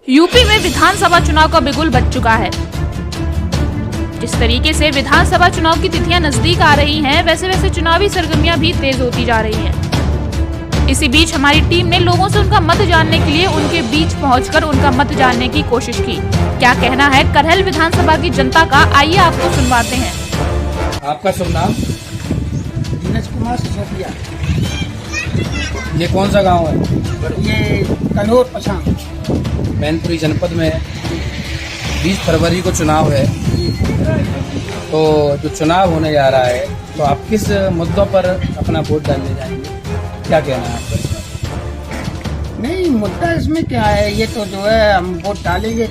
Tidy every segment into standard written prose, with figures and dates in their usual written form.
UP में विधानसभा चुनाव का बिगुल बज चुका है। जिस तरीके से विधानसभा चुनाव की तिथियां नजदीक आ रही हैं, वैसे वैसे चुनावी सरगर्मियां भी तेज होती जा रही हैं। इसी बीच हमारी टीम ने लोगों से उनका मत जानने के लिए उनके बीच पहुंचकर उनका मत जानने की कोशिश की। क्या कहना है करहल विधानसभा की जनता का, आइए आपको सुनवाते हैं। आपका शुभ नाम? दिनेश कुमार सिसोदिया। ये कौन सा गांव है? ये कन्नौर पछान मैनपुरी जनपद में 20 फरवरी को चुनाव है। तो जो चुनाव होने जा रहा है, तो आप किस मुद्दों पर अपना वोट डालने जाएंगे? क्या कहना है आपका? नहीं, मुद्दा इसमें क्या है, ये तो जो है हम वोट डालेंगे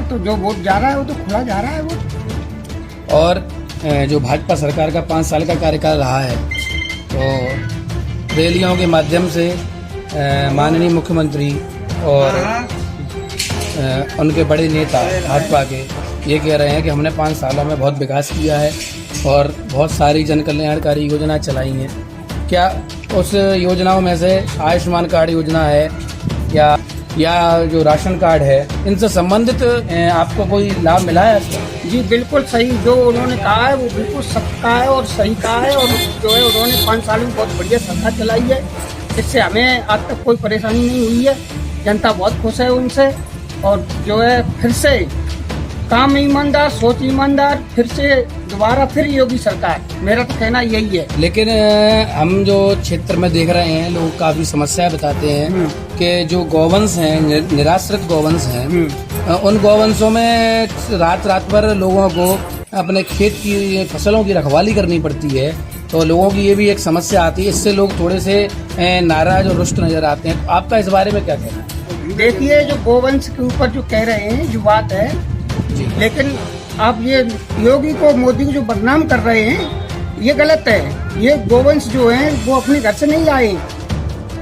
तो जो वोट जा रहा है वो तो खुला जा रहा है वोट। और जो भाजपा सरकार का 5 साल का कार्यकाल रहा है, तो रैलियों के माध्यम से माननीय मुख्यमंत्री और उनके बड़े नेता भाजपा के ये कह रहे हैं कि हमने 5 सालों में बहुत विकास किया है और बहुत सारी जन कल्याणकारी योजना चलाई हैं। क्या उस योजनाओं में से आयुष्मान कार्ड योजना है या जो राशन कार्ड है, इनसे संबंधित आपको कोई लाभ मिला है? जी बिल्कुल सही, जो उन्होंने कहा है वो बिल्कुल सबका है और सही कहा है। और जो है उन्होंने 5 साल में बहुत बढ़िया सरकार चलाई है, इससे हमें आज तक कोई परेशानी नहीं हुई है। जनता बहुत खुश है उनसे। और जो है फिर से काम ईमानदार, सोच ईमानदार, फिर से दोबारा फिर योगी सरकार, मेरा तो कहना यही है। लेकिन हम जो क्षेत्र में देख रहे हैं, लोग काफी समस्याएं बताते हैं कि जो गौवंश हैं, निराश्रित गौवंश हैं, उन गौवंशों में रात भर लोगों को अपने खेत की फसलों की रखवाली करनी पड़ती है। तो लोगों की ये भी एक समस्या आती है, इससे लोग थोड़े से नाराज और रुष्ट नजर आते हैं। आपका इस बारे में क्या कहना है? देखिए, जो गोवंश के ऊपर जो कह रहे हैं जो बात है, लेकिन आप ये योगी को, मोदी को जो बदनाम कर रहे हैं, ये गलत है। ये गोवंश जो है वो अपने घर से नहीं लाए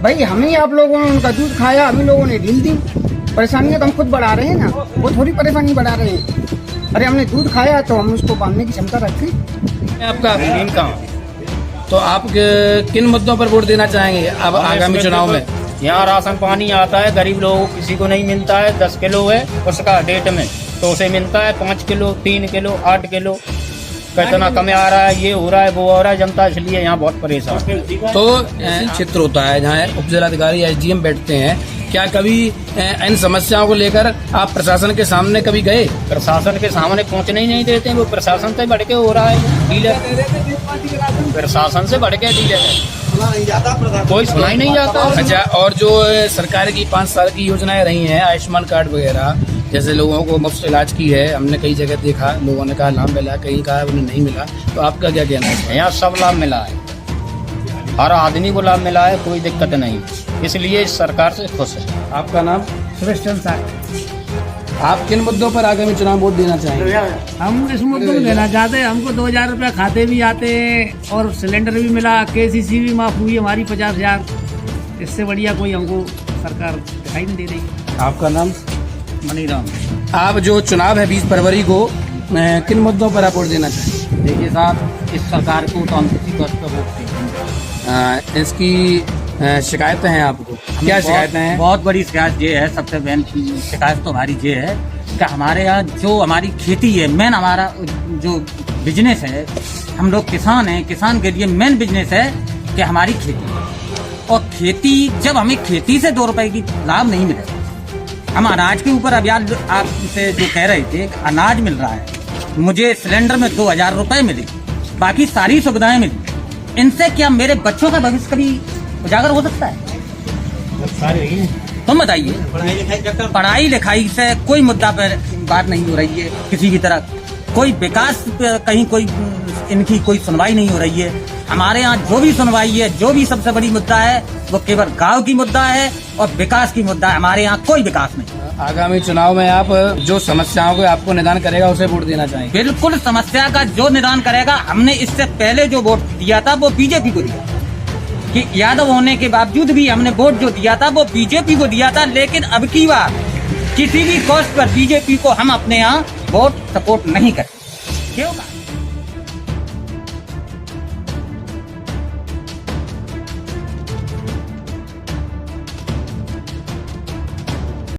भाई, हमें आप लोगों ने उनका दूध खाया, हम लोगों ने ढील दी। परेशानियां तो हम खुद बढ़ा रहे हैं ना, वो थोड़ी परेशानी बढ़ा रहे हैं। अरे हमने दूध खाया तो हम उसको बांधने की क्षमता रखें। आपका तो आप किन मुद्दों पर वोट देना चाहेंगे अब आगामी चुनाव में? यहाँ राशन पानी आता है, गरीब लोगों को किसी को नहीं मिलता है। 10 किलो है उसका डेट में, तो उसे मिलता है 5 किलो, 3 किलो, 8 किलो। कितना कम आ रहा है, ये हो रहा है, वो हो रहा है। जनता इसलिए यहाँ बहुत परेशान है। तो क्षेत्र होता है जहाँ उप जिलाधिकारी SDM बैठते हैं, क्या कभी इन समस्याओं को लेकर आप प्रशासन के सामने कभी गए? प्रशासन के सामने पहुँचने ही नहीं देते हैं। वो प्रशासन से बढ़ के हो रहा है डीलर, प्रशासन से बढ़ के डीलर है, कोई सुना ही नहीं जाता। अच्छा, और जो सरकार की 5 साल की योजनाएं रही हैं, आयुष्मान कार्ड वगैरह, जैसे लोगों को मुफ्त इलाज की है, हमने कई जगह देखा, लोगों ने कहा लाभ मिला, कहीं कहा उन्हें नहीं मिला। तो आपका क्या कहना है? यहाँ सब लाभ मिला है, हर आदमी को लाभ मिला है, कोई दिक्कत नहीं, इसलिए इस सरकार से खुश है। आपका नाम? सुरेश साहब। आप किन मुद्दों पर आगामी चुनाव वोट देना चाहेंगे? हम इस मुद्दे में देना चाहते हैं, हमको 2000 रुपया खाते भी आते हैं और सिलेंडर भी मिला, KCC भी माफ हुई हमारी 50,000। इससे बढ़िया कोई हमको सरकार दिखाई नहीं दे रही। आपका नाम? मनीराम। आप जो चुनाव है 20 फरवरी को, किन मुद्दों पर आप वोट देना चाहेंगे? देखिए साहब, इस सरकार को तो हम किसी बात पर वोट देंगे। इसकी शिकायतें हैं आपको? क्या शिकायतें हैं? बहुत बड़ी शिकायत ये है, सबसे मेन शिकायत तो हमारी ये है कि हमारे यहाँ जो हमारी खेती है, मेन हमारा जो बिजनेस है, हम लोग किसान हैं, किसान के लिए मेन बिजनेस है कि हमारी खेती। और खेती, जब हमें खेती से 2 रुपए की लाभ नहीं मिले, हम अनाज के ऊपर अभी आपसे जो कह रहे थे, अनाज मिल रहा है, मुझे सिलेंडर में 2000 रुपए मिले, बाकी सारी सुविधाएं मिली, इनसे क्या मेरे बच्चों का भविष्य कभी उजागर हो सकता है? तुम बताइए, पढ़ाई लिखाई से कोई मुद्दा पर बात नहीं हो रही है, किसी भी तरह कोई विकास कहीं कोई इनकी कोई सुनवाई नहीं हो रही है। हमारे यहाँ जो भी सुनवाई है, जो भी सबसे बड़ी मुद्दा है, वो केवल गांव की मुद्दा है और विकास की मुद्दा है। हमारे यहाँ कोई विकास नहीं। आगामी चुनाव में आप जो समस्याओं को आपको निदान करेगा उसे वोट देना चाहेंगे? बिल्कुल, समस्या का जो निदान करेगा। हमने इससे पहले जो वोट दिया था वो बीजेपी को दिया, कि यादव होने के बावजूद भी हमने वोट जो दिया था वो बीजेपी को दिया था। लेकिन अब की बार किसी भी कॉस्ट पर बीजेपी को हम अपने यहाँ वोट सपोर्ट नहीं करें। क्यों?